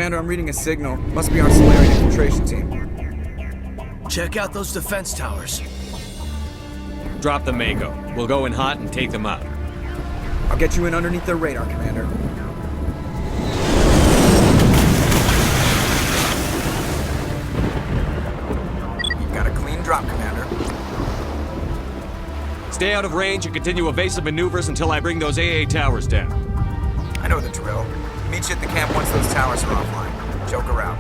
Commander, I'm reading a signal. Must be our Salarian infiltration team. Check out those defense towers. Drop the Mako. We'll go in hot and take them out. I'll get you in underneath their radar, Commander. You've got a clean drop, Commander. Stay out of range and continue evasive maneuvers until I bring those AA towers down. I know the drill. Meet you at the camp once those towers are offline. Joke around.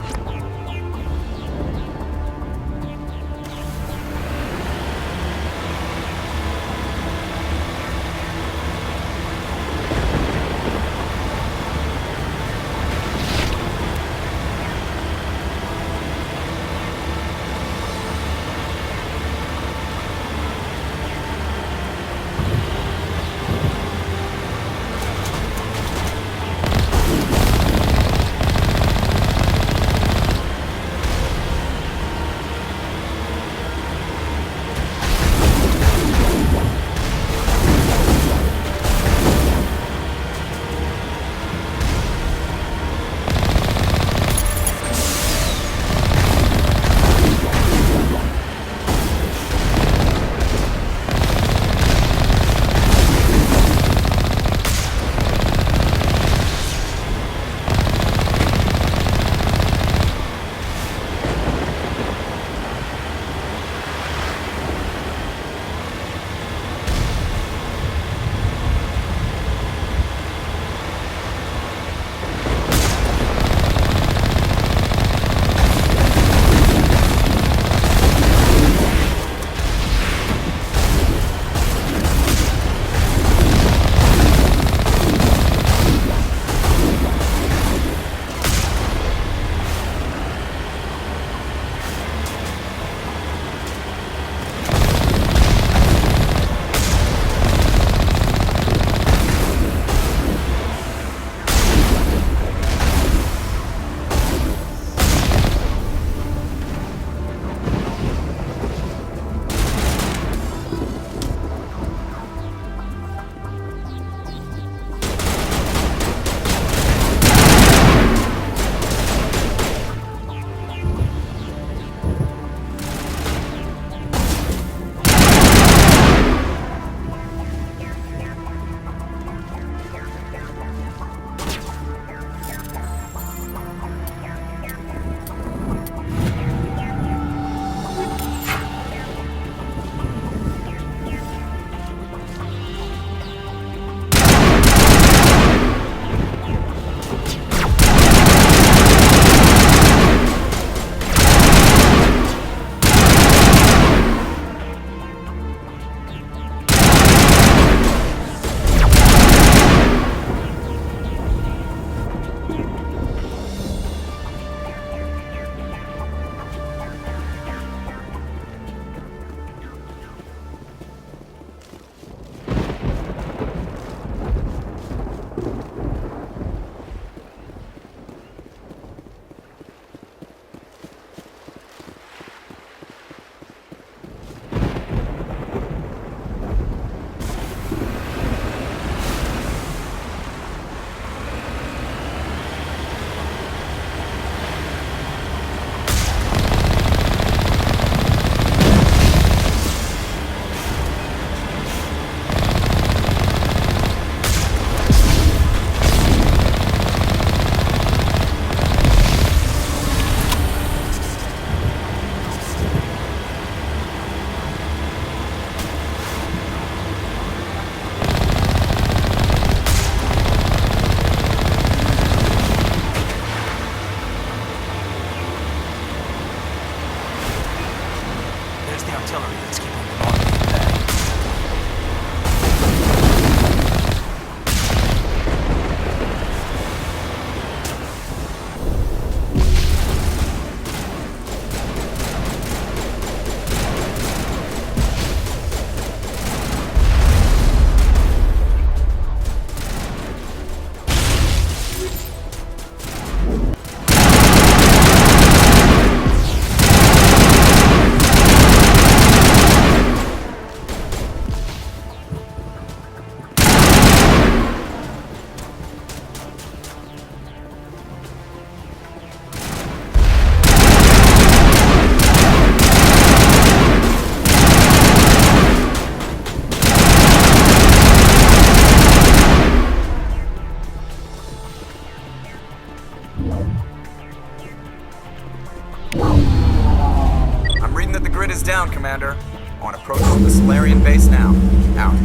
Approach to the Salarian base now. Out.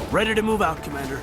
Ready to move out, Commander.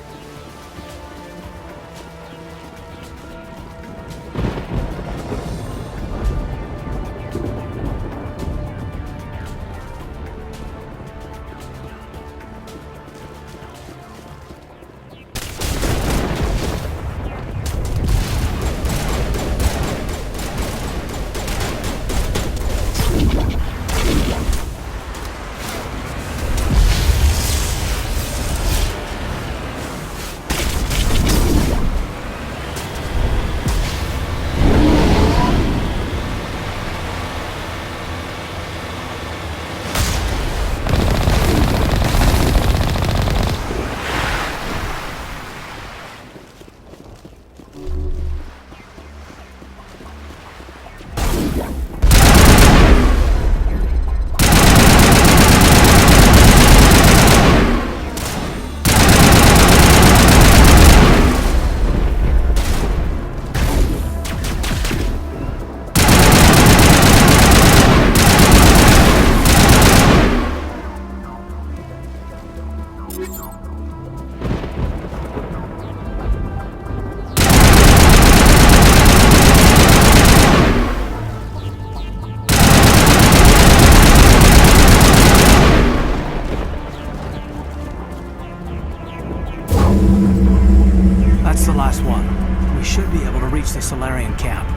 That's the last one. We should be able to reach the Salarian camp.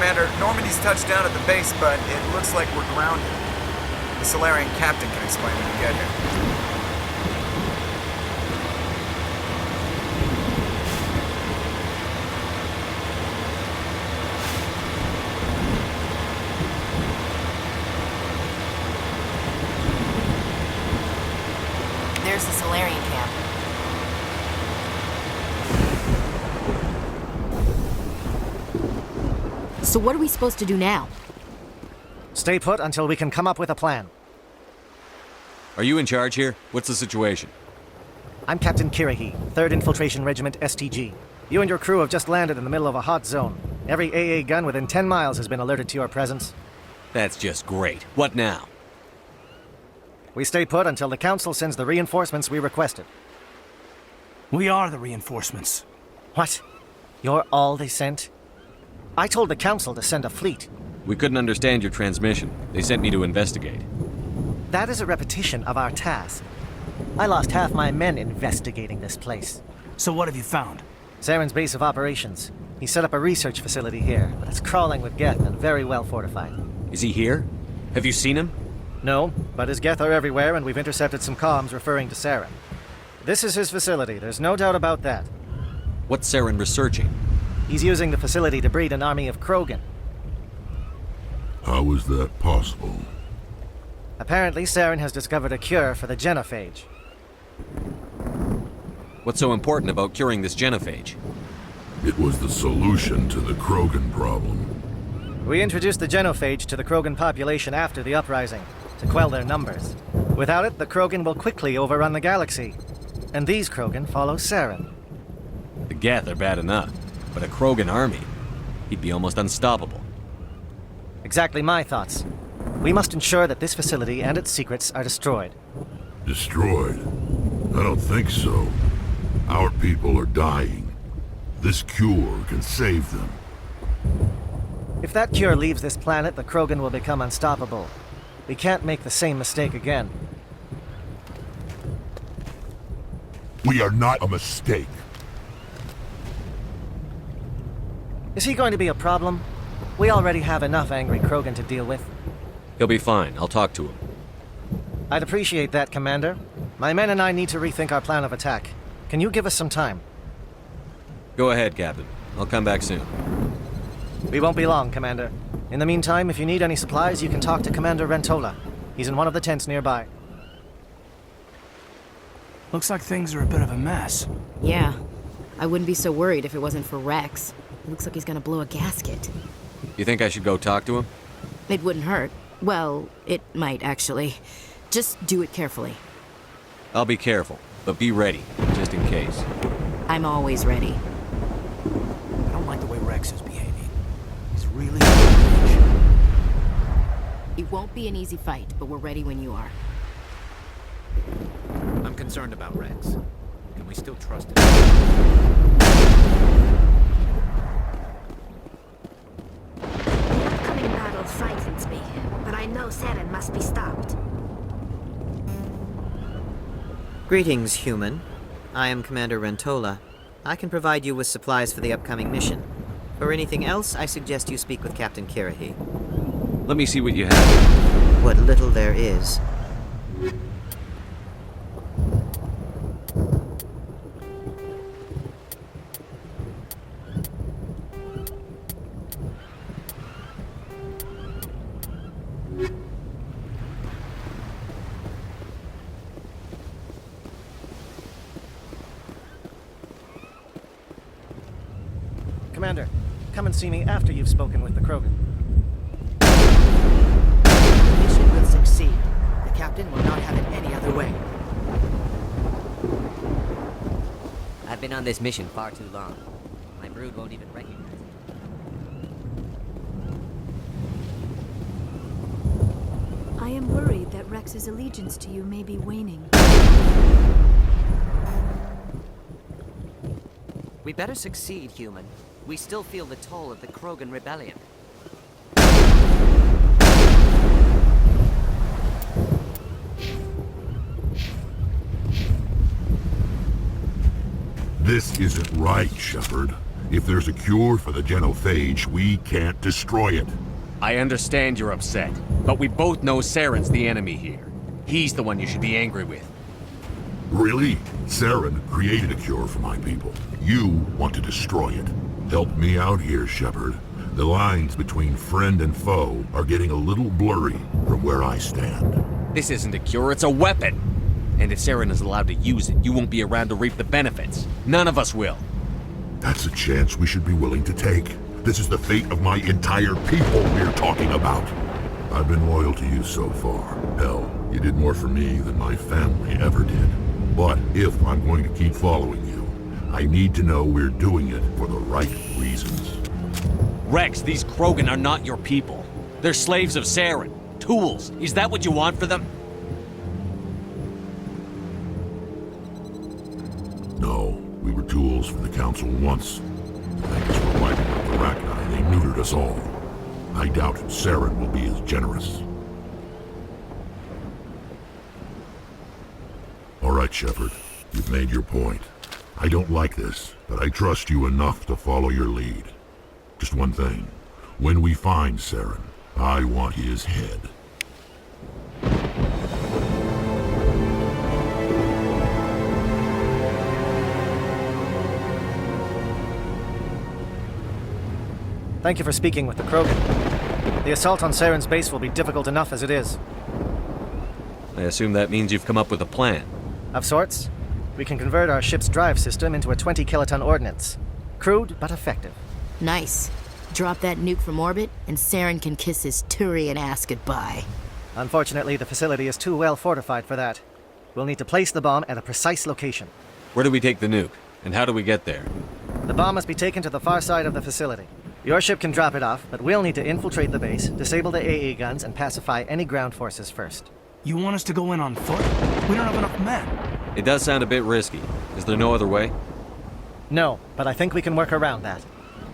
Commander, Normandy's touched down at the base, but it looks like we're grounded. The Salarian captain can explain when we get here. There's the Salarian camp. So what are we supposed to do now? Stay put until we can come up with a plan. Are you in charge here? What's the situation? I'm Captain Kirahi, 3rd Infiltration Regiment STG. You and your crew have just landed in the middle of a hot zone. Every AA gun within 10 miles has been alerted to your presence. That's just great. What now? We stay put until the Council sends the reinforcements we requested. We are the reinforcements. What? You're all they sent? I told the Council to send a fleet. We couldn't understand your transmission. They sent me to investigate. That is a repetition of our task. I lost half my men investigating this place. So what have you found? Saren's base of operations. He set up a research facility here, but it's crawling with Geth and very well fortified. Is he here? Have you seen him? No, but his Geth are everywhere, and we've intercepted some comms referring to Saren. This is his facility, there's no doubt about that. What's Saren researching? He's using the facility to breed an army of Krogan. How is that possible? Apparently, Saren has discovered a cure for the genophage. What's so important about curing this genophage? It was the solution to the Krogan problem. We introduced the genophage to the Krogan population after the uprising, to quell their numbers. Without it, the Krogan will quickly overrun the galaxy. And these Krogan follow Saren. The Geth are bad enough, but a Krogan army? He'd be almost unstoppable. Exactly my thoughts. We must ensure that this facility and its secrets are destroyed. Destroyed? I don't think so. Our people are dying. This cure can save them. If that cure leaves this planet, the Krogan will become unstoppable. We can't make the same mistake again. We are not a mistake. Is he going to be a problem? We already have enough angry Krogan to deal with. He'll be fine. I'll talk to him. I'd appreciate that, Commander. My men and I need to rethink our plan of attack. Can you give us some time? Go ahead, Captain. I'll come back soon. We won't be long, Commander. In the meantime, if you need any supplies, you can talk to Commander Rentola. He's in one of the tents nearby. Looks like things are a bit of a mess. Yeah. I wouldn't be so worried if it wasn't for Rex. It looks like he's gonna blow a gasket. You think I should go talk to him? It wouldn't hurt. Well, it might actually. Just do it carefully. I'll be careful, but be ready, just in case. I'm always ready. I don't like the way Rex is behaving. He's really... It won't be an easy fight, but we're ready when you are. I'm concerned about Rex. Can we still trust him? The upcoming battle frightens me, but I know Saren must be stopped. Greetings, human. I am Commander Rentola. I can provide you with supplies for the upcoming mission. For anything else, I suggest you speak with Captain Kirahi. Let me see what you have. What little there is. Commander, come and see me after you've spoken with the Krogan. The mission will succeed. The captain will not have it any other way. I've been on this mission far too long. My brood won't even recognize me. I am worried that Rex's allegiance to you may be waning. We better succeed, human. We still feel the toll of the Krogan rebellion. This isn't right, Shepard. If there's a cure for the genophage, we can't destroy it. I understand you're upset, but we both know Saren's the enemy here. He's the one you should be angry with. Really? Saren created a cure for my people. You want to destroy it. Help me out here, Shepard. The lines between friend and foe are getting a little blurry from where I stand. This isn't a cure, it's a weapon! And if Saren is allowed to use it, you won't be around to reap the benefits. None of us will. That's a chance we should be willing to take. This is the fate of my entire people we're talking about. I've been loyal to you so far. Hell, you did more for me than my family ever did. But if I'm going to keep following you, I need to know we're doing it for the right reasons. Rex, these Krogan are not your people. They're slaves of Saren. Tools. Is that what you want for them? No, we were tools for the Council once. Thank us for wiping out the Rachni. They neutered us all. I doubt Saren will be as generous. All right, Shepard. You've made your point. I don't like this, but I trust you enough to follow your lead. Just one thing. When we find Saren, I want his head. Thank you for speaking with the Krogan. The assault on Saren's base will be difficult enough as it is. I assume that means you've come up with a plan. Of sorts. We can convert our ship's drive system into a 20-kiloton ordnance. Crude, but effective. Nice. Drop that nuke from orbit, and Saren can kiss his Turian ass goodbye. Unfortunately, the facility is too well fortified for that. We'll need to place the bomb at a precise location. Where do we take the nuke? And how do we get there? The bomb must be taken to the far side of the facility. Your ship can drop it off, but we'll need to infiltrate the base, disable the AA guns, and pacify any ground forces first. You want us to go in on foot? We don't have enough men. It does sound a bit risky. Is there no other way? No, but I think we can work around that.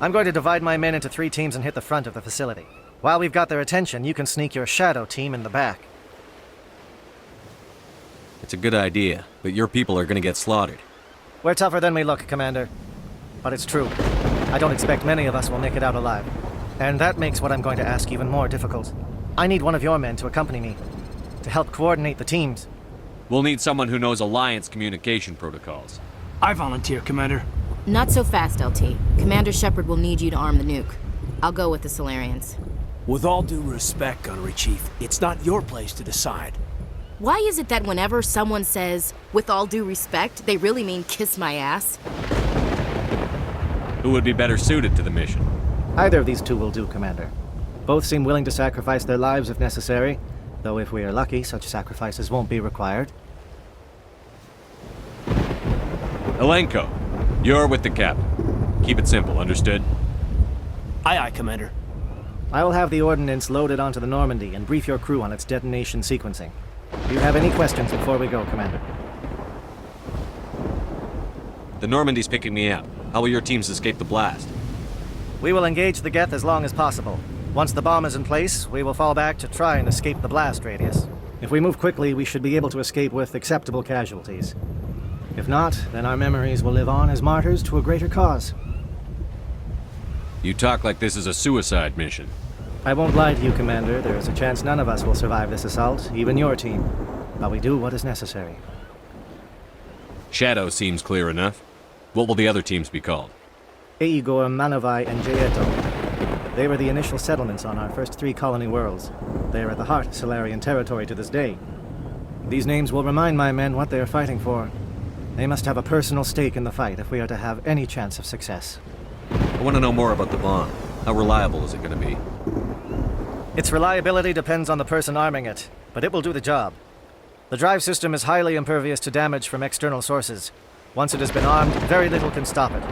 I'm going to divide my men into 3 teams and hit the front of the facility. While we've got their attention, you can sneak your shadow team in the back. It's a good idea, but your people are gonna get slaughtered. We're tougher than we look, Commander. But it's true. I don't expect many of us will make it out alive. And that makes what I'm going to ask even more difficult. I need one of your men to accompany me, to help coordinate the teams. We'll need someone who knows Alliance communication protocols. I volunteer, Commander. Not so fast, LT. Commander Shepard will need you to arm the nuke. I'll go with the Salarians. With all due respect, Gunnery Chief, it's not your place to decide. Why is it that whenever someone says, with all due respect, they really mean kiss my ass? Who would be better suited to the mission? Either of these two will do, Commander. Both seem willing to sacrifice their lives if necessary, though if we are lucky, such sacrifices won't be required. Elenko, you're with the captain. Keep it simple, understood? Aye, aye, Commander. I will have the ordnance loaded onto the Normandy and brief your crew on its detonation sequencing. Do you have any questions before we go, Commander? The Normandy's picking me up. How will your teams escape the blast? We will engage the Geth as long as possible. Once the bomb is in place, we will fall back to try and escape the blast radius. If we move quickly, we should be able to escape with acceptable casualties. If not, then our memories will live on as martyrs to a greater cause. You talk like this is a suicide mission. I won't lie to you, Commander. There is a chance none of us will survive this assault, even your team. But we do what is necessary. Shadow seems clear enough. What will the other teams be called? Igor, Manovai, and Jaeto. They were the initial settlements on our first 3 colony worlds. They are at the heart of Salarian territory to this day. These names will remind my men what they are fighting for. They must have a personal stake in the fight if we are to have any chance of success. I want to know more about the bomb. How reliable is it going to be? Its reliability depends on the person arming it, but it will do the job. The drive system is highly impervious to damage from external sources. Once it has been armed, very little can stop it.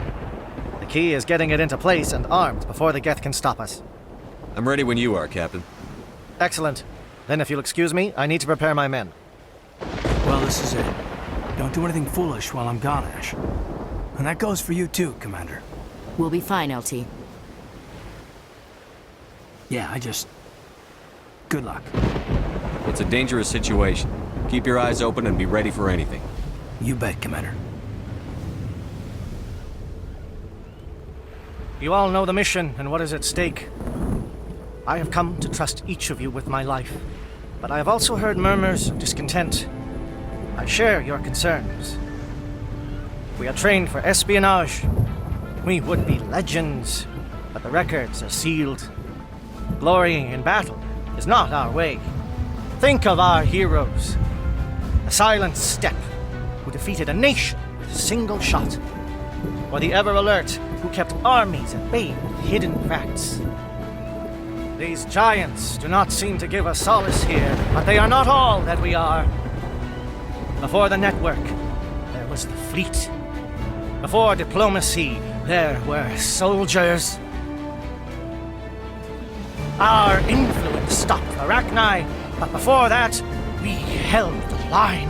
The key is getting it into place and armed before the Geth can stop us. I'm ready when you are, Captain. Excellent. Then if you'll excuse me, I need to prepare my men. Well, this is it. Don't do anything foolish while I'm gone, Ash. And that goes for you too, Commander. We'll be fine, LT. Yeah, good luck. It's a dangerous situation. Keep your eyes open and be ready for anything. You bet, Commander. You all know the mission and what is at stake. I have come to trust each of you with my life, but I have also heard murmurs of discontent. I share your concerns. We are trained for espionage. We would be legends, but the records are sealed. Glory in battle is not our way. Think of our heroes. The silent step who defeated a nation with a single shot. Or the ever-alert who kept armies at bay with hidden facts. These giants do not seem to give us solace here, but they are not all that we are. Before the network, there was the fleet. Before diplomacy, there were soldiers. Our influence stopped Arachni, but before that, we held the line.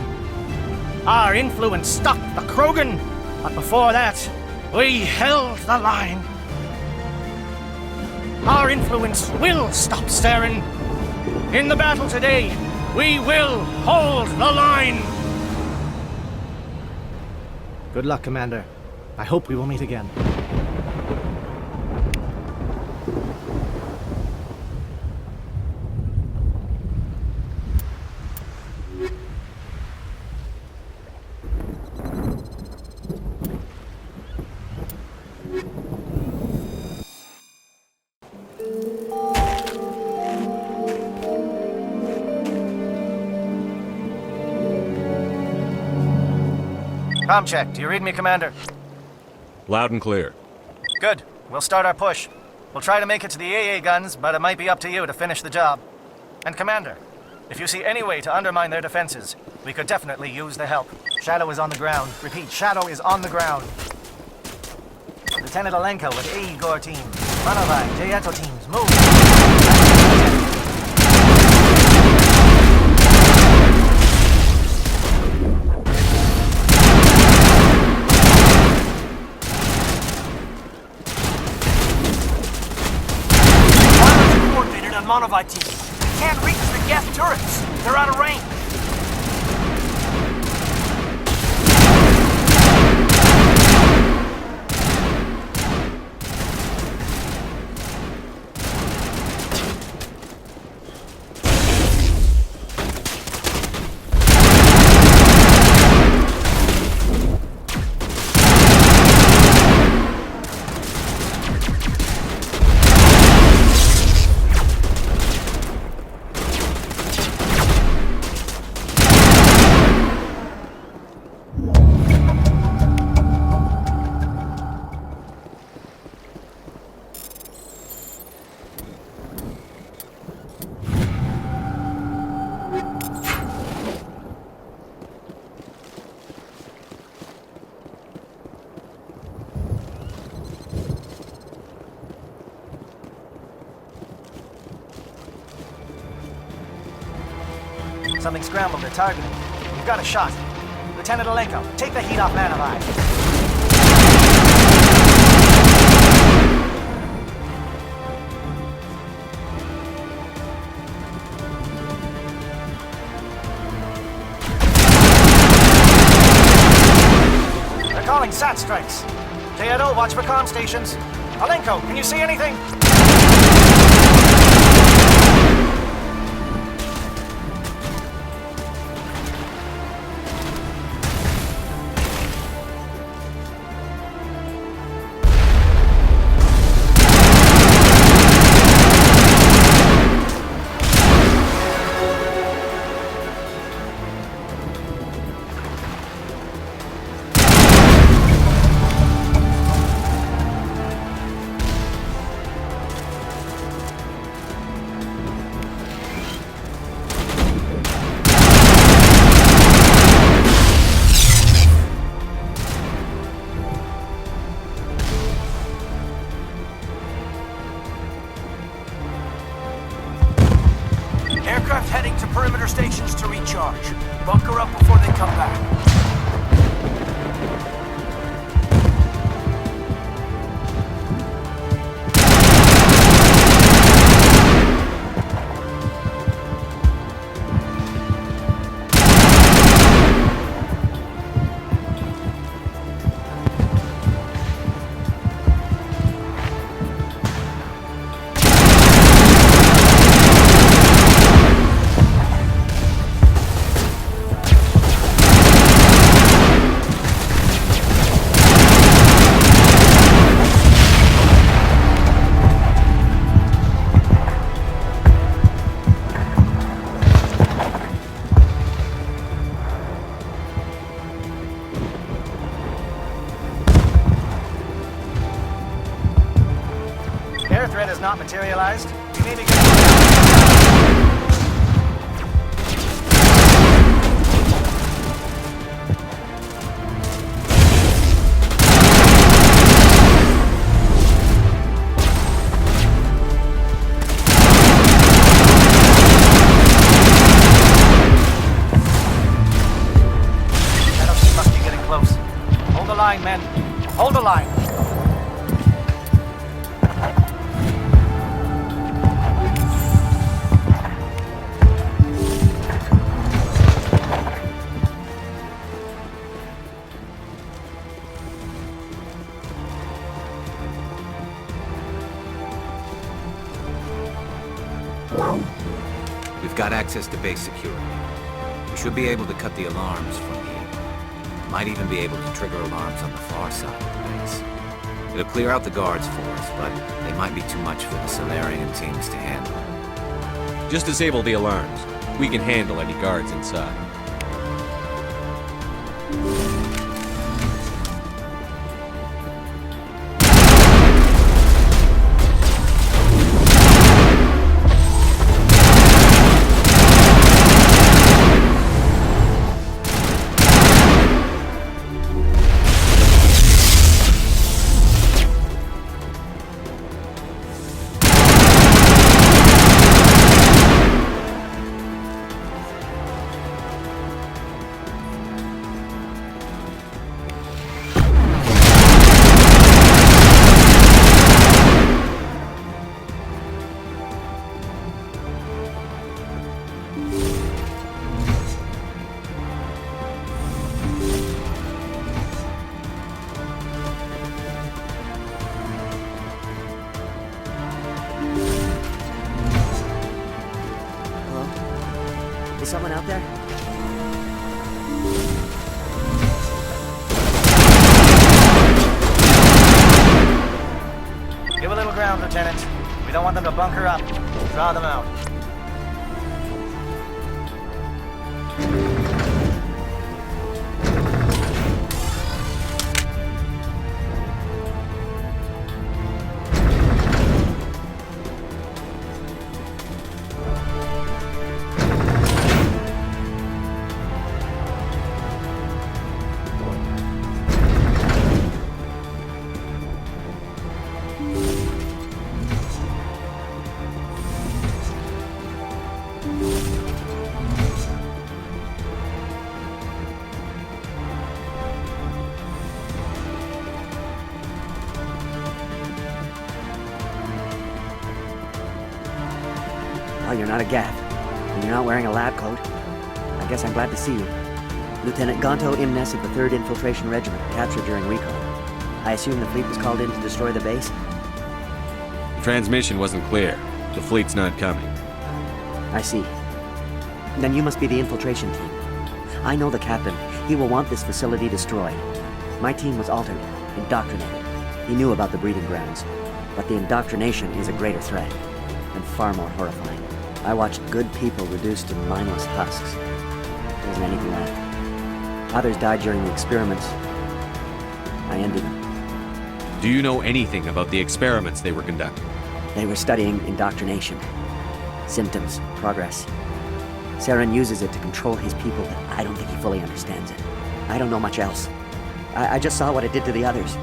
Our influence stopped the Krogan, but before that, we held the line. Our influence will stop Saren. In the battle today, we will hold the line. Good luck, Commander. I hope we will meet again. Comm check. Do you read me, Commander? Loud and clear. Good. We'll start our push. We'll try to make it to the AA guns, but it might be up to you to finish the job. And Commander, if you see any way to undermine their defenses, we could definitely use the help. Shadow is on the ground. Repeat, Shadow is on the ground. Lieutenant Alenko with AE Gore team. Manovai, Jaeto teams, move! Monovite team. Can't reach the Geth turrets. They're out of range. something scrambled their targeting. We've got a shot. Lieutenant Alenko, take the heat off Man of Eye. They're calling SAT strikes. JNO, watch for comm stations. Alenko, can you see anything? Aircraft heading to perimeter stations to recharge. Bunker up before they come back. Air threat has not materialized. We need to get... Penalty must be getting close. Hold the line, men. Hold the line. We've got access to base security. We should be able to cut the alarms from here. Might even be able to trigger alarms on the far side of the base. It'll clear out the guards for us, but they might be too much for the Salarian teams to handle. Just disable the alarms. We can handle any guards inside. Is someone out there? Give a little ground, Lieutenant. We don't want them to bunker up. Draw them out. Well, you're not a Gav, and you're not wearing a lab coat. I guess I'm glad to see you. Lieutenant Gonto Imnes of the 3rd Infiltration Regiment, captured during recon. I assume the fleet was called in to destroy the base? Transmission wasn't clear. The fleet's not coming. I see. Then you must be the infiltration team. I know the captain. He will want this facility destroyed. My team was altered, indoctrinated. He knew about the breeding grounds. But the indoctrination is a greater threat, and far more horrifying. I watched good people reduced to mindless husks. There wasn't anything left. Others died during the experiments. I ended them. Do you know anything about the experiments they were conducting? They were studying indoctrination. Symptoms, progress. Saren uses it to control his people, but I don't think he fully understands it. I don't know much else. I just saw what it did to the others.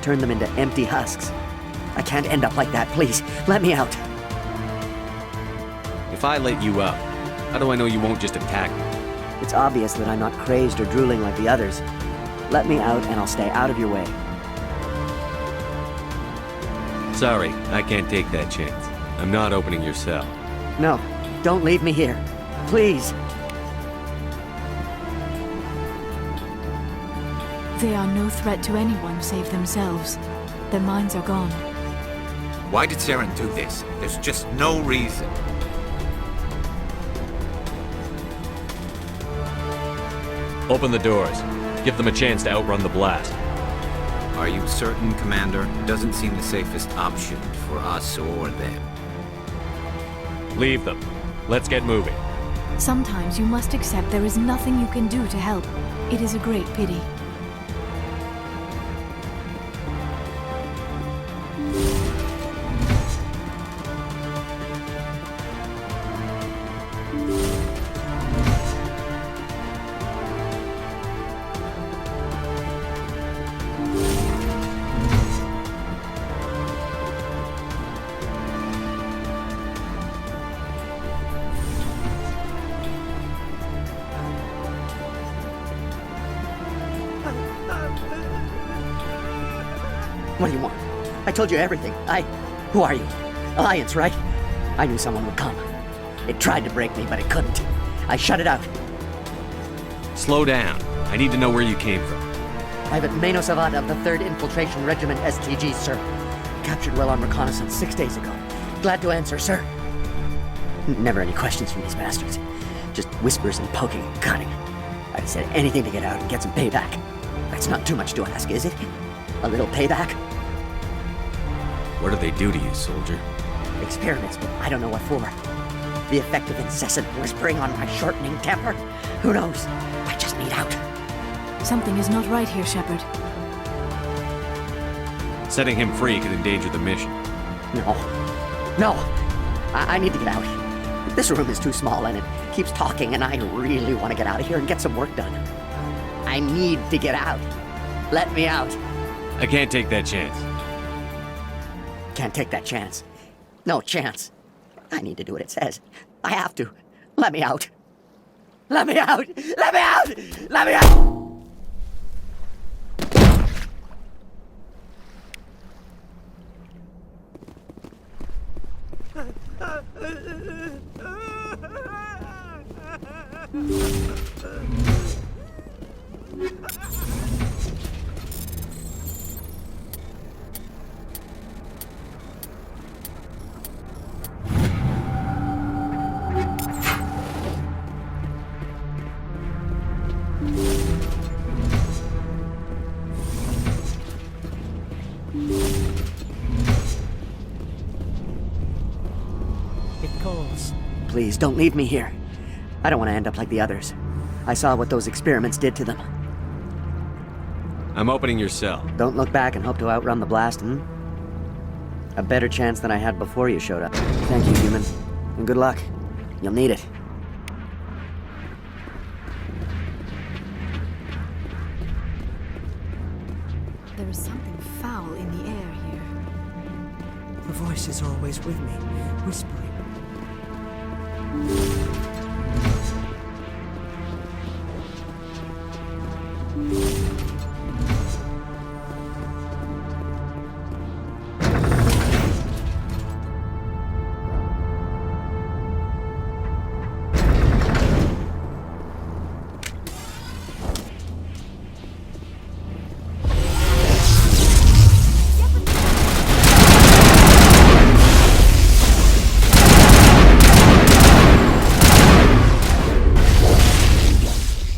Turned them into empty husks. I can't end up like that, please. Let me out. If I let you out, how do I know you won't just attack me? It's obvious that I'm not crazed or drooling like the others. Let me out and I'll stay out of your way. Sorry, I can't take that chance. I'm not opening your cell. No, don't leave me here. Please. They are no threat to anyone save themselves. Their minds are gone. Why did Saren do this? There's just no reason. Open the doors. Give them a chance to outrun the blast. Are you certain, Commander? Doesn't seem the safest option for us or them. Leave them. Let's get moving. Sometimes you must accept there is nothing you can do to help. It is a great pity. What do you want? I told you everything. Who are you? Alliance, right? I knew someone would come. It tried to break me, but it couldn't. I shut it out. Slow down. I need to know where you came from. Private Mano Savat of the 3rd Infiltration Regiment STG, sir. Captured while on reconnaissance 6 days ago. Glad to answer, sir. Never any questions from these bastards. Just whispers and poking and cutting. I'd have said anything to get out and get some payback. That's not too much to ask, is it? A little payback? What do they do to you, soldier? Experiments, but I don't know what for. The effect of incessant whispering on my shortening temper? Who knows? I just need out. Something is not right here, Shepard. Setting him free could endanger the mission. No. I need to get out. This room is too small and it keeps talking and I really want to get out of here and get some work done. I need to get out. Let me out. I can't take that chance. Can't take that chance. No chance. I need to do what it says. I have to. Let me out. Let me out! Let me out! Let me out! Please, don't leave me here. I don't want to end up like the others. I saw what those experiments did to them. I'm opening your cell. Don't look back and hope to outrun the blast, A better chance than I had before you showed up. Thank you, human. And good luck. You'll need it. There is something foul in the air here. The voice is always with me, whispering.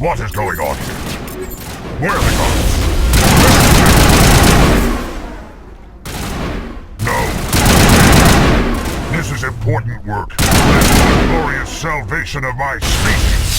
What is going on here? Where are the guards? No. This is important work. This is the glorious salvation of my species.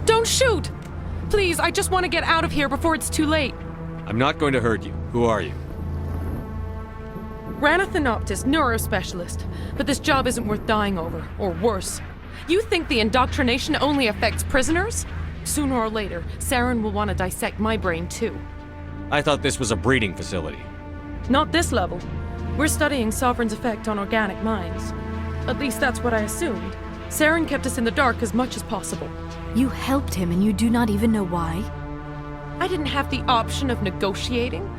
Don't shoot! Please, I just want to get out of here before it's too late. I'm not going to hurt you. Who are you? Ranathanoptis, neurospecialist. But this job isn't worth dying over, or worse. You think the indoctrination only affects prisoners? Sooner or later, Saren will want to dissect my brain too. I thought this was a breeding facility. Not this level. We're studying Sovereign's effect on organic minds. At least that's what I assumed. Saren kept us in the dark as much as possible. You helped him and you do not even know why? I didn't have the option of negotiating.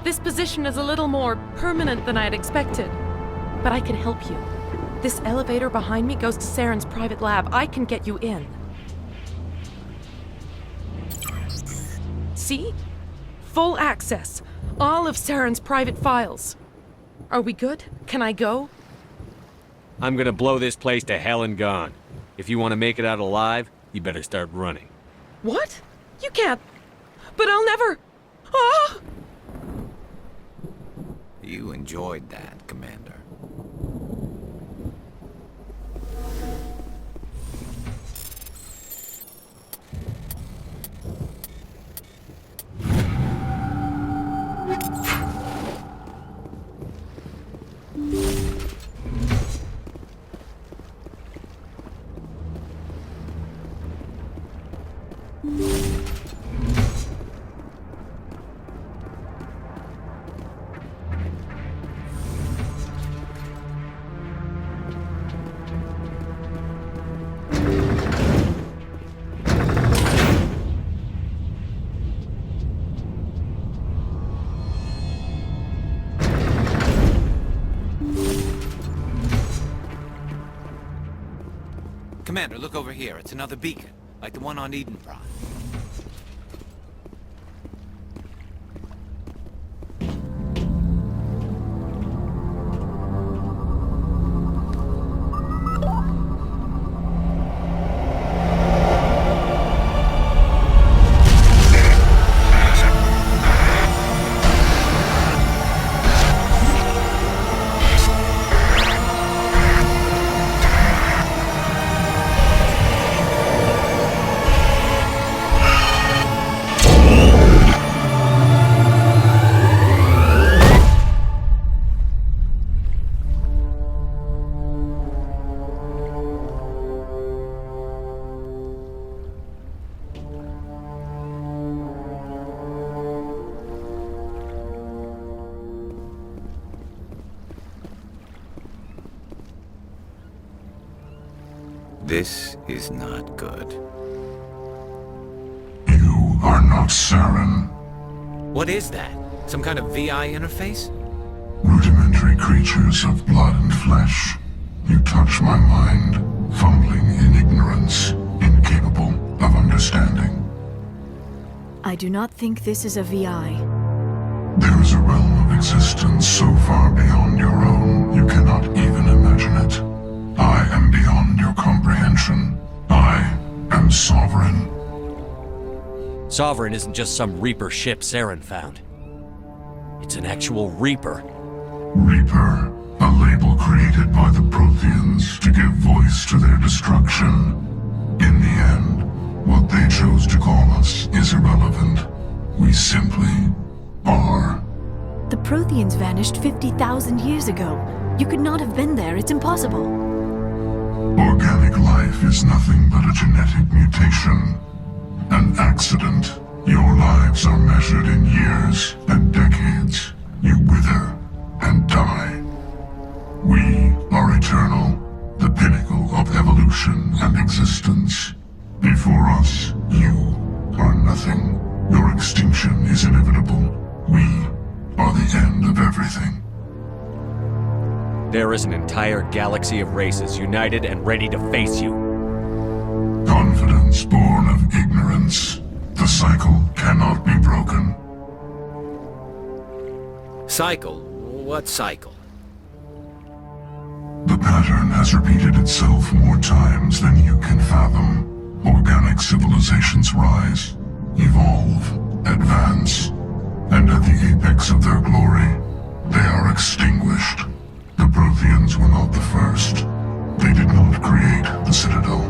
This position is a little more permanent than I had expected. But I can help you. This elevator behind me goes to Saren's private lab. I can get you in. See? Full access. All of Saren's private files. Are we good? Can I go? I'm gonna blow this place to hell and gone. If you want to make it out alive, you better start running. What? You can't. But I'll never. Ah! You enjoyed that, Commander. Commander, look over here. It's another beacon, like the one on Eden Prime. This is not good. You are not Saren. What is that? Some kind of VI interface? Rudimentary creatures of blood and flesh. You touch my mind, fumbling in ignorance, incapable of understanding. I do not think this is a VI. There is a realm of existence so far beyond your own, you cannot even imagine it. I am beyond your comprehension. I am Sovereign. Sovereign isn't just some Reaper ship Saren found. It's an actual Reaper. Reaper, a label created by the Protheans to give voice to their destruction. In the end, what they chose to call us is irrelevant. We simply are. The Protheans vanished 50,000 years ago. You could not have been there. It's impossible. Organic life is nothing but a genetic mutation. An accident Your lives are measured in years and decades. You wither and die. We are eternal, the pinnacle of evolution and existence. Before us, you are nothing. Your extinction is inevitable. We are the end of everything. There is an entire galaxy of races united and ready to face you. Confidence born of ignorance. The cycle cannot be broken. Cycle? What cycle? The pattern has repeated itself more times than you can fathom. Organic civilizations rise, evolve, advance, and at the apex of their glory, they are extinguished. The Protheans were not the first. They did not create the Citadel.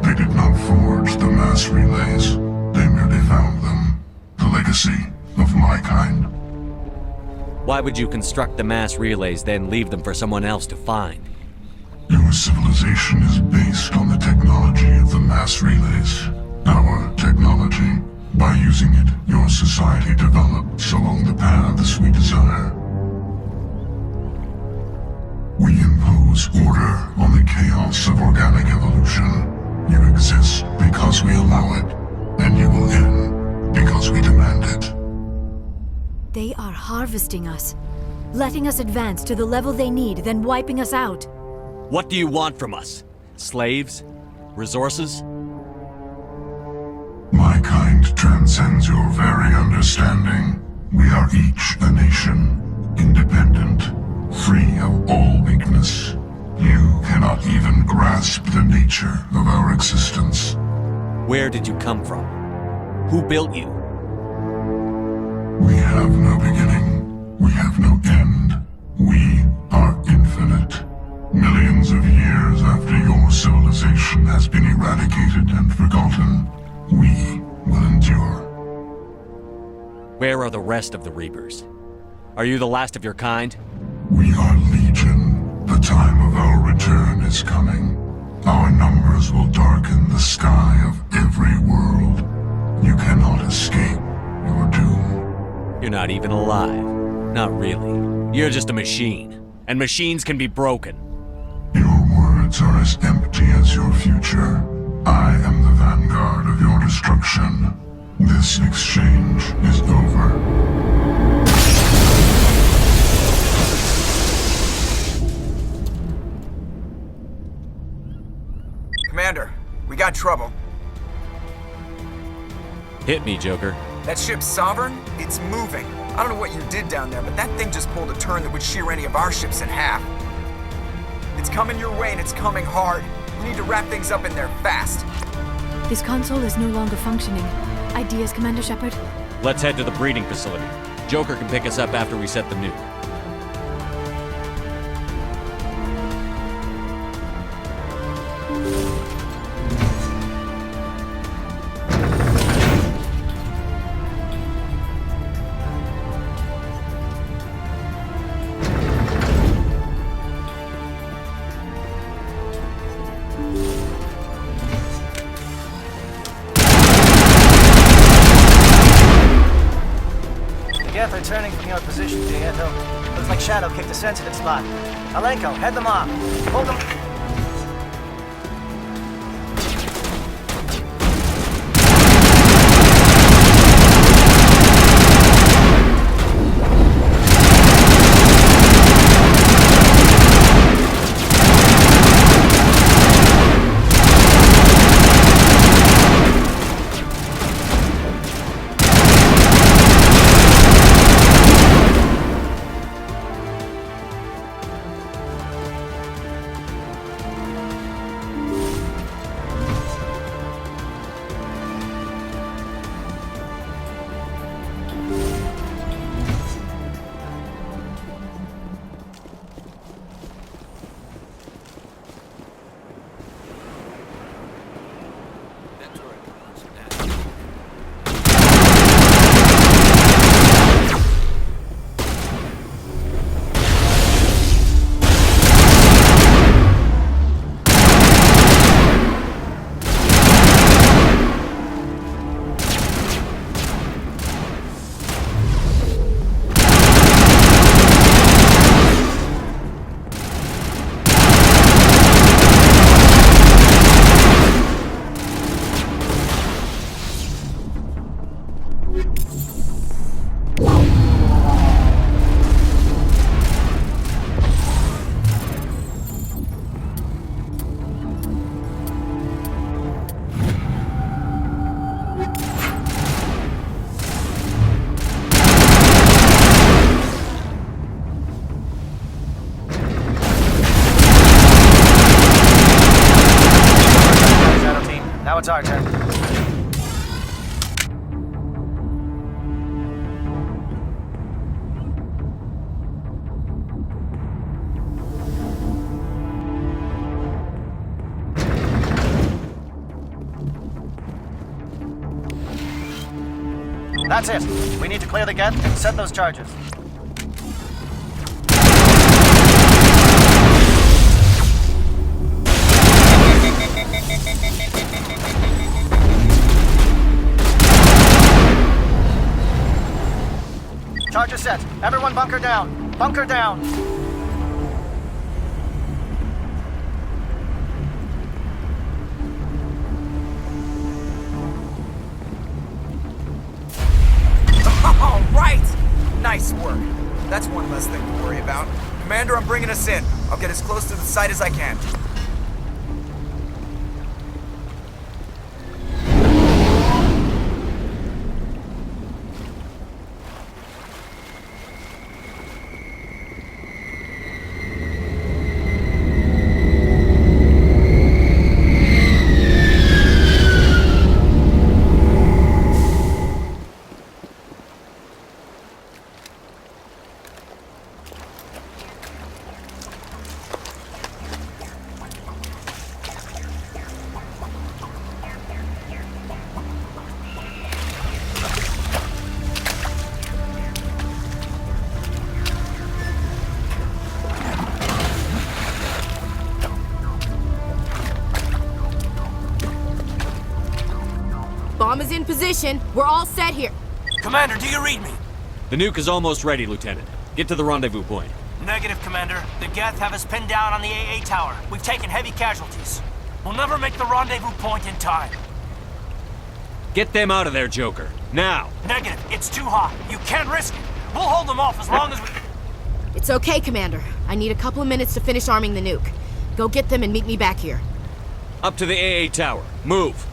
They did not forge the mass relays. They merely found them. The legacy of my kind. Why would you construct the mass relays, then leave them for someone else to find? Your civilization is based on the technology of the mass relays. Our technology. By using it, your society develops along the paths we desire. We impose order on the chaos of organic evolution. You exist because we allow it, and you will end because we demand it. They are harvesting us, letting us advance to the level they need, then wiping us out. What do you want from us? Slaves? Resources? My kind transcends your very understanding. We are each a nation, independent, free of all weakness. You cannot even grasp the nature of our existence. Where did you come from? Who built you? We have no beginning. We have no end. We are infinite. Millions of years after your civilization has been eradicated and forgotten, we will endure. Where are the rest of the Reapers? Are you the last of your kind? We are legion. The time of our return is coming. Our numbers will darken the sky of every world. You cannot escape your doom. You're not even alive. Not really. You're just a machine. And machines can be broken. Your words are as empty as your future. I am the vanguard of your destruction. This exchange is over. Commander, we got trouble. Hit me, Joker. That ship Sovereign? It's moving. I don't know what you did down there, but that thing just pulled a turn that would shear any of our ships in half. It's coming your way and it's coming hard. We need to wrap things up in there fast. This console is no longer functioning. Ideas, Commander Shepard? Let's head to the breeding facility. Joker can pick us up after we set the nuke. They're turning from your position, Prieto. Looks like Shadow kicked a sensitive spot. Alenko, head them off. Hold them. Now it's our turn. That's it. We need to clear the gate and set those charges. Charges set. Everyone bunker down. Bunker down. All right! Nice work. That's one less thing to worry about. Commander, I'm bringing us in. I'll get as close to the site as I can. Bomb is in position. We're all set here. Commander, do you read me? The nuke is almost ready, Lieutenant. Get to the rendezvous point. Negative, Commander. The Geth have us pinned down on the AA tower. We've taken heavy casualties. We'll never make the rendezvous point in time. Get them out of there, Joker. Now! Negative. It's too hot. You can't risk it. We'll hold them off as long as we... It's okay, Commander. I need a couple of minutes to finish arming the nuke. Go get them and meet me back here. Up to the AA tower. Move!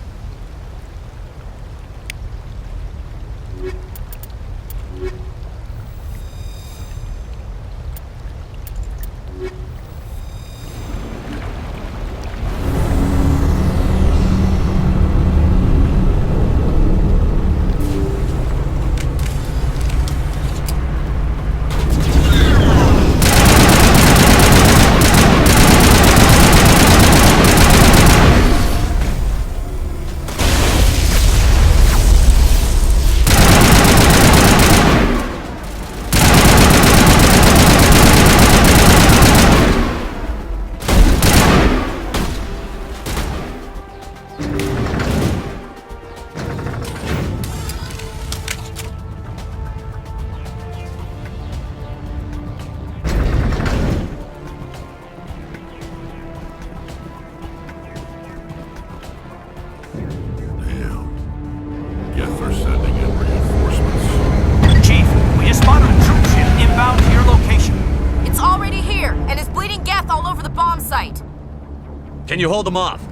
Can you hold them off?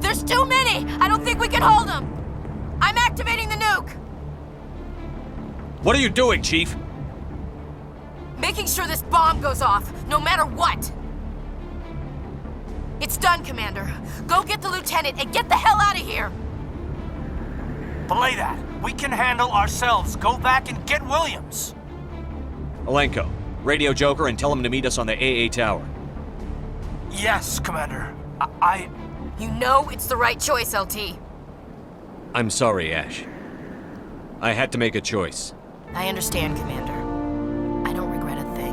There's too many! I don't think we can hold them! I'm activating the nuke! What are you doing, Chief? Making sure this bomb goes off, no matter what! It's done, Commander. Go get the lieutenant and get the hell out of here! Belay that. We can handle ourselves. Go back and get Williams. Alenko, radio Joker and tell him to meet us on the AA tower. Yes, Commander. You know it's the right choice, LT. I'm sorry, Ash. I had to make a choice. I understand, Commander. I don't regret a thing.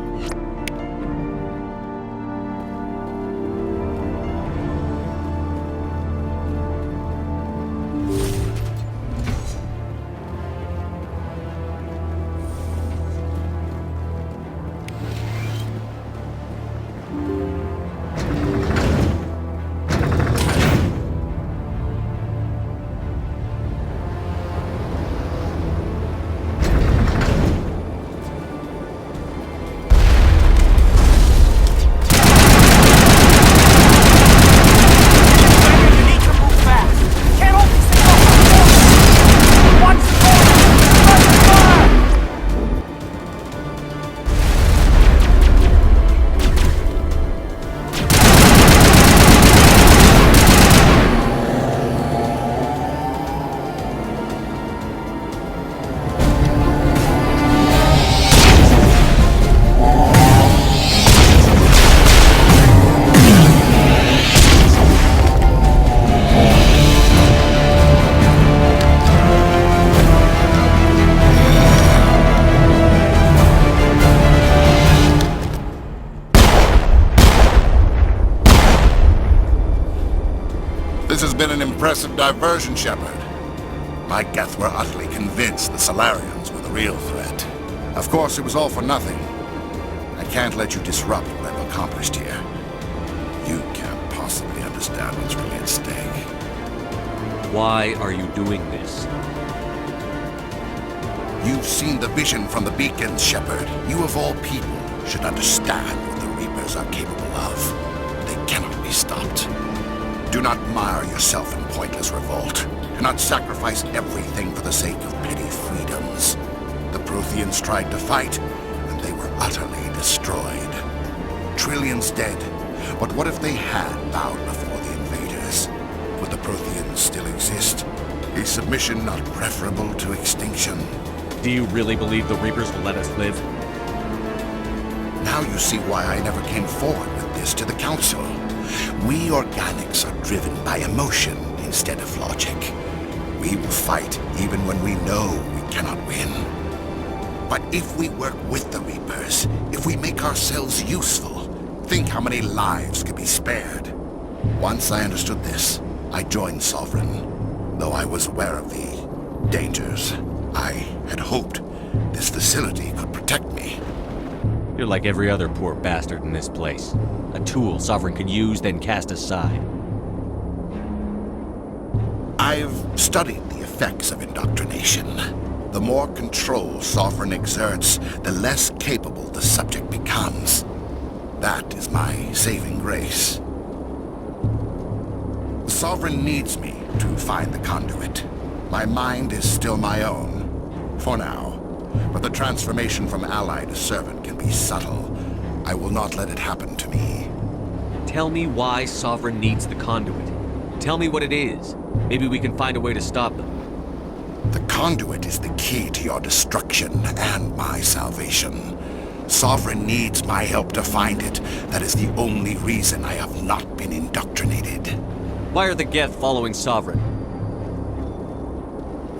Impressive diversion, Shepard. My Geth were utterly convinced the Salarians were the real threat. Of course, it was all for nothing. I can't let you disrupt what I've accomplished here. You can't possibly understand what's really at stake. Why are you doing this? You've seen the vision from the beacons, Shepard. You of all people should understand what the Reapers are capable of. They cannot be stopped. Do not mire yourself in pointless revolt. Do not sacrifice everything for the sake of petty freedoms. The Protheans tried to fight, and they were utterly destroyed. Trillions dead, but what if they had bowed before the invaders? Would the Protheans still exist? Is submission not preferable to extinction? Do you really believe the Reapers will let us live? Now you see why I never came forward with this to the Council. We organics are driven by emotion instead of logic. We will fight even when we know we cannot win. But if we work with the Reapers, if we make ourselves useful, think how many lives could be spared. Once I understood this, I joined Sovereign, though I was aware of the dangers. I had hoped this facility could protect me. You're like every other poor bastard in this place. A tool Sovereign can use, then cast aside. I've studied the effects of indoctrination. The more control Sovereign exerts, the less capable the subject becomes. That is my saving grace. Sovereign needs me to find the conduit. My mind is still my own, for now. But the transformation from ally to servant can be subtle. I will not let it happen to me. Tell me why Sovereign needs the conduit. Tell me what it is. Maybe we can find a way to stop them. The conduit is the key to your destruction and my salvation. Sovereign needs my help to find it. That is the only reason I have not been indoctrinated. Why are the Geth following Sovereign?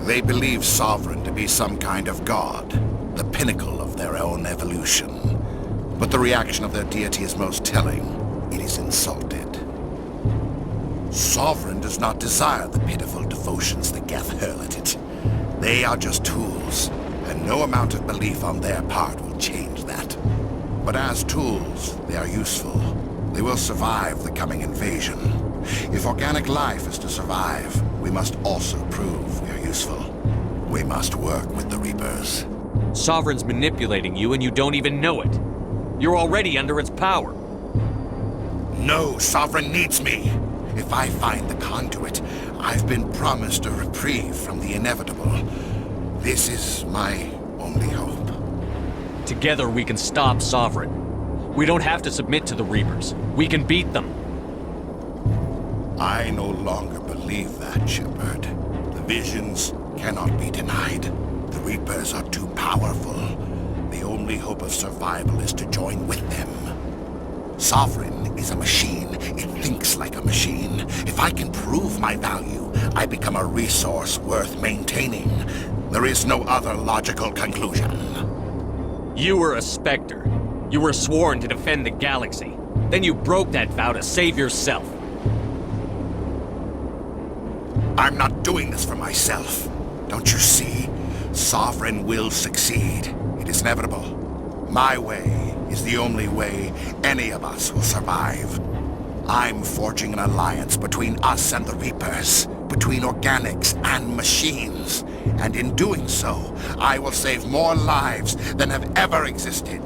They believe Sovereign to be some kind of god, the pinnacle of their own evolution. But the reaction of their deity is most telling. It is insulted. Sovereign does not desire the pitiful devotions the Geth hurl at it. They are just tools, and no amount of belief on their part will change that. But as tools, they are useful. They will survive the coming invasion. If organic life is to survive, we must also prove we are useful. We must work with the Reapers. Sovereign's manipulating you and you don't even know it. You're already under its power. No, Sovereign needs me. If I find the conduit, I've been promised a reprieve from the inevitable. This is my only hope. Together we can stop Sovereign. We don't have to submit to the Reapers. We can beat them. I no longer believe that, Shepard. The visions cannot be denied. The Reapers are too powerful. The only hope of survival is to join with them. Sovereign is a machine. It thinks like a machine. If I can prove my value, I become a resource worth maintaining. There is no other logical conclusion. You were a Spectre. You were sworn to defend the galaxy. Then you broke that vow to save yourself. I'm not doing this for myself. Don't you see? Sovereign will succeed. It is inevitable. My way is the only way any of us will survive. I'm forging an alliance between us and the Reapers, between organics and machines. And in doing so, I will save more lives than have ever existed.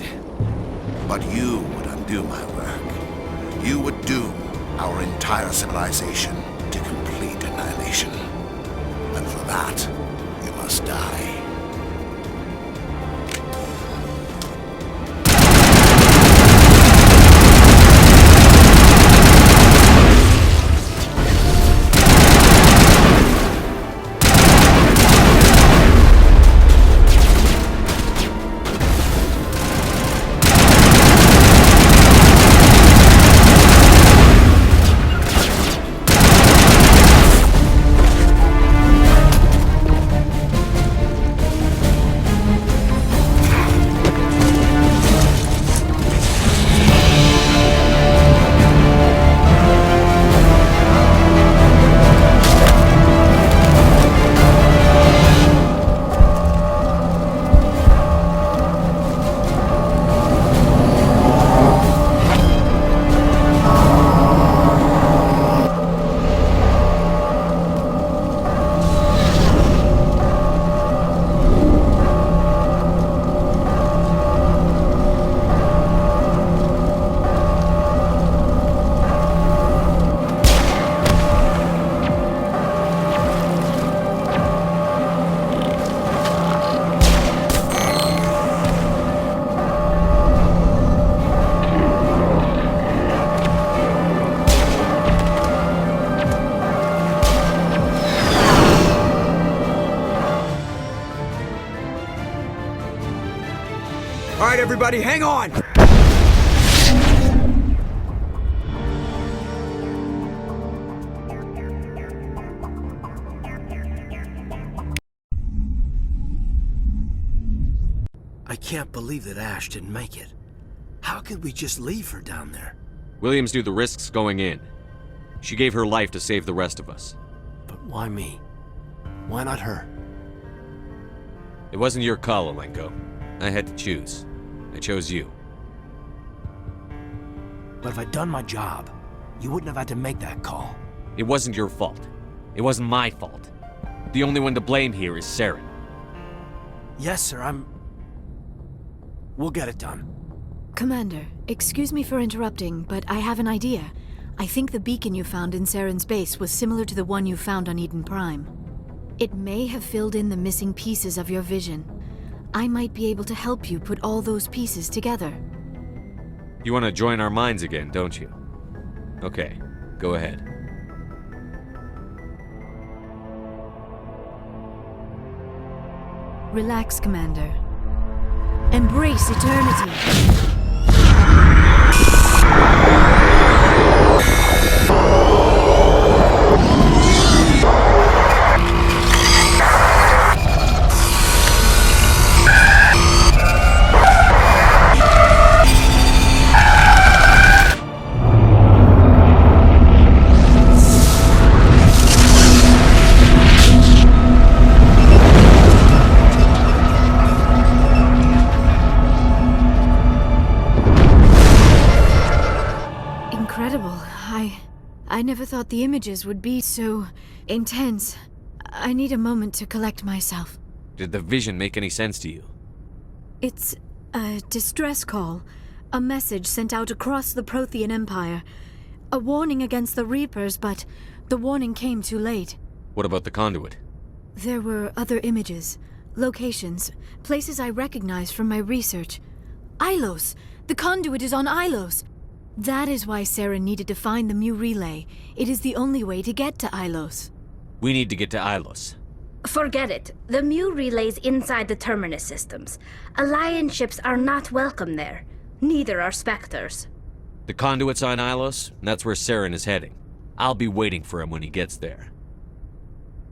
But you would undo my work. You would doom our entire civilization to complete annihilation. And for that, you must die. All right, everybody, hang on! I can't believe that Ash didn't make it. How could we just leave her down there? Williams knew the risks going in. She gave her life to save the rest of us. But why me? Why not her? It wasn't your call, Alenko. I had to choose. I chose you. But if I'd done my job, you wouldn't have had to make that call. It wasn't your fault. It wasn't my fault. The only one to blame here is Saren. Yes, sir, We'll get it done. Commander, excuse me for interrupting, but I have an idea. I think the beacon you found in Saren's base was similar to the one you found on Eden Prime. It may have filled in the missing pieces of your vision. I might be able to help you put all those pieces together. You want to join our minds again, don't you? Okay, go ahead. Relax, Commander. Embrace eternity. I never thought the images would be so intense. I need a moment to collect myself. Did the vision make any sense to you? It's a distress call. A message sent out across the Prothean Empire. A warning against the Reapers, but the warning came too late. What about the conduit? There were other images, locations, places I recognized from my research. Ilos! The conduit is on Ilos! That is why Saren needed to find the Mu relay. It is the only way to get to Ilos. We need to get to Ilos. Forget it. The Mu relay's inside the Terminus systems. Alliance ships are not welcome there. Neither are Spectres. The conduit's on Ilos, and that's where Saren is heading. I'll be waiting for him when he gets there.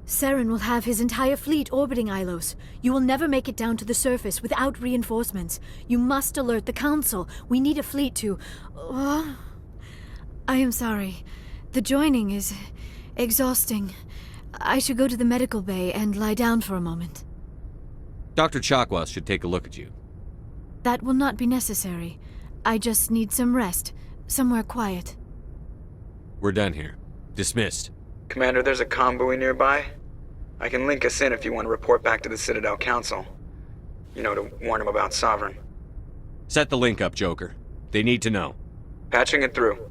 Saren will have his entire fleet orbiting Ilos. You will never make it down to the surface without reinforcements. You must alert the Council. We need a fleet to... I am sorry. The joining is exhausting. I should go to the medical bay and lie down for a moment. Dr. Chakwas should take a look at you. That will not be necessary. I just need some rest. Somewhere quiet. We're done here. Dismissed. Commander, there's a convoy nearby. I can link us in if you want to report back to the Citadel Council. You know, to warn them about Sovereign. Set the link up, Joker. They need to know. Patching it through.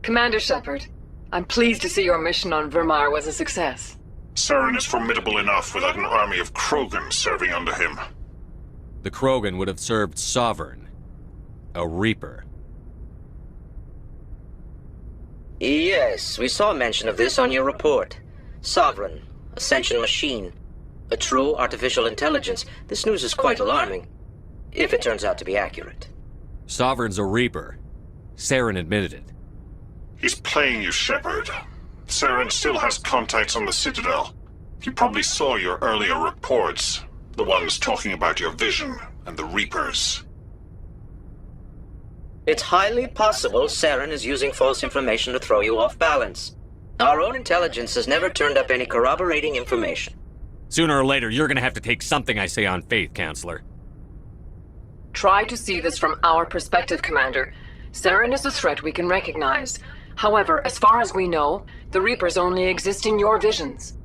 Commander Shepard, I'm pleased to see your mission on Virmire was a success. Saren is formidable enough without an army of Krogan serving under him. The Krogan would have served Sovereign. A Reaper. Yes, we saw mention of this on your report. Sovereign, Ascension machine, a true artificial intelligence. This news is quite alarming, if it turns out to be accurate. Sovereign's a Reaper. Saren admitted it. He's playing you, Shepard. Saren still has contacts on the Citadel. He probably saw your earlier reports, the ones talking about your vision and the Reapers. It's highly possible Saren is using false information to throw you off balance. Our own intelligence has never turned up any corroborating information. Sooner or later, you're gonna have to take something I say on faith, Counselor. Try to see this from our perspective, Commander. Saren is a threat we can recognize. However, as far as we know, the Reapers only exist in your visions.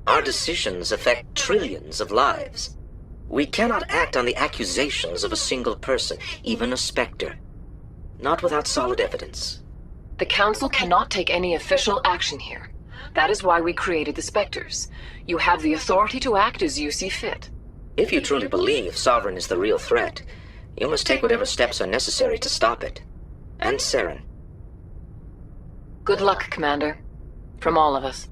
Our decisions affect trillions of lives. We cannot act on the accusations of a single person, even a Spectre. Not without solid evidence. The Council cannot take any official action here. That is why we created the Spectres. You have the authority to act as you see fit. If you truly believe Sovereign is the real threat, you must take whatever steps are necessary to stop it. And Saren. Good luck, Commander. From all of us.